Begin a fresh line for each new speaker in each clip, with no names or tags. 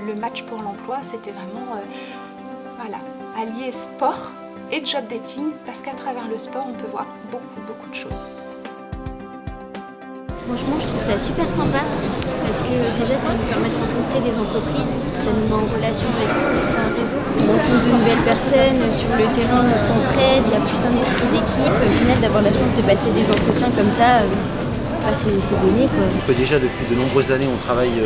Le match pour l'emploi, c'était vraiment allier sport et job dating, parce qu'à travers le sport, on peut voir beaucoup de choses.
Franchement, je trouve ça super sympa parce que déjà, ça nous permet de rencontrer des entreprises, ça nous met en relation avec eux, on se crée un réseau. On rencontre de nouvelles personnes sur le terrain, on s'entraide, il y a plus un esprit d'équipe. Au final, d'avoir la chance de passer des entretiens comme ça, c'est donné, quoi.
Déjà, depuis de nombreuses années, on travaille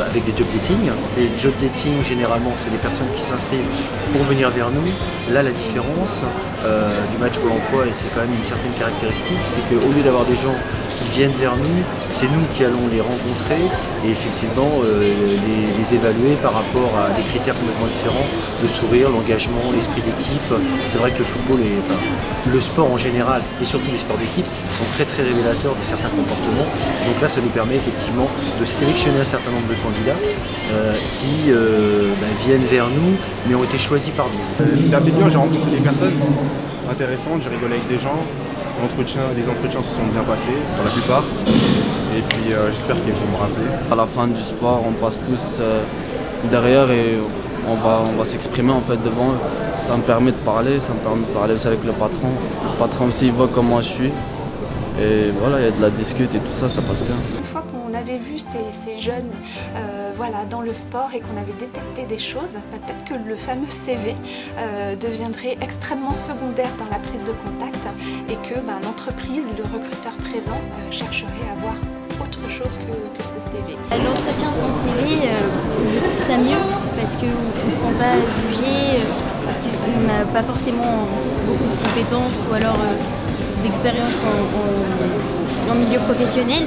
avec des job dating. Les job dating, généralement, c'est les personnes qui s'inscrivent pour venir vers nous. Là, la différence du match pour l'emploi, et c'est quand même une certaine caractéristique, c'est qu'au lieu d'avoir des gens qui viennent vers nous, c'est nous qui allons les rencontrer et effectivement les évaluer par rapport à des critères complètement différents, le sourire, l'engagement, l'esprit d'équipe. C'est vrai que le football, le sport en général et surtout les sports d'équipe sont très révélateurs de certains comportements. Donc là, ça nous permet effectivement de sélectionner un certain nombre de candidats qui viennent vers nous mais ont été choisis par nous.
C'était assez bien, j'ai rencontré des personnes intéressantes, j'ai rigolé avec des gens. Les entretiens se sont bien passés pour la plupart et puis j'espère qu'ils vont me rappeler.
À la fin du sport, on passe tous derrière et on va s'exprimer en fait devant eux. Ça me permet de parler aussi avec le patron. Le patron aussi il voit comment je suis et voilà, il y a de la discute et tout ça, ça passe bien.
Une fois qu'on avait vu ces jeunes dans le sport et qu'on avait détecté des choses, peut-être que le fameux CV deviendrait extrêmement secondaire dans la prise de contact et que l'entreprise, le recruteur présent, chercherait à voir autre chose que ce CV.
L'entretien sans CV, je trouve ça mieux parce qu'on ne se sent pas jugé, parce qu'on n'a pas forcément beaucoup de compétences ou alors d'expérience en milieu professionnel.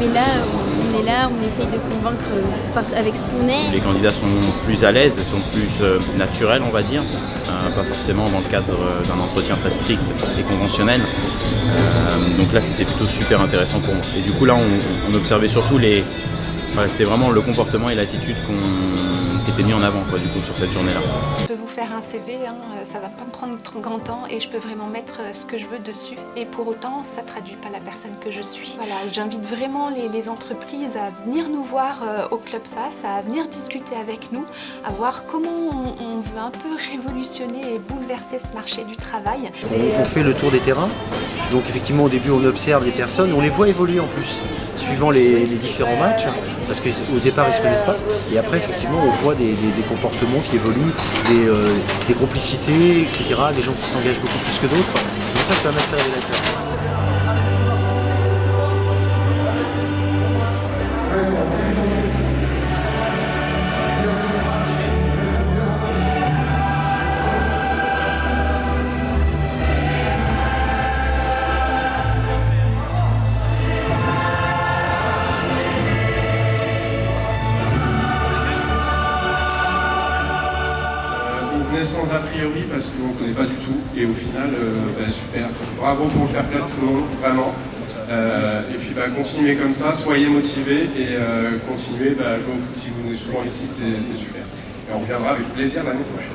Mais là, on est là, on essaye de convaincre avec ce qu'on est.
Les candidats sont plus à l'aise, sont plus naturels, on va dire, pas forcément dans le cadre d'un entretien très strict et conventionnel. Donc là, c'était plutôt super intéressant pour moi. Et du coup, là, on observait surtout c'était vraiment le comportement et l'attitude qui était mis en avant du coup, sur cette journée-là.
Je peux vous faire un CV, ça va pas me prendre trop grand temps et je peux vraiment mettre ce que je veux dessus. Et pour autant, ça traduit pas la personne que je suis. Voilà, j'invite vraiment les entreprises à venir nous voir au Club Face, à venir discuter avec nous, à voir comment on veut un peu révolutionner et bouleverser ce marché du travail.
On fait le tour des terrains. Donc effectivement, au début, on observe les personnes, on les voit évoluer en plus, suivant les différents matchs, parce qu'au départ, ils ne se connaissent pas. Et après, effectivement, on voit des comportements qui évoluent, des complicités, etc., des gens qui s'engagent beaucoup plus que d'autres. Donc ça, c'est quand même assez révélateur.
Sans a priori parce qu'on ne connaît pas du tout et au final super, bravo pour le faire faire tout le monde, vraiment. Et puis continuez comme ça, soyez motivés et continuez à jouer au foot si vous venez souvent ici, c'est super. Et on reviendra avec plaisir l'année prochaine.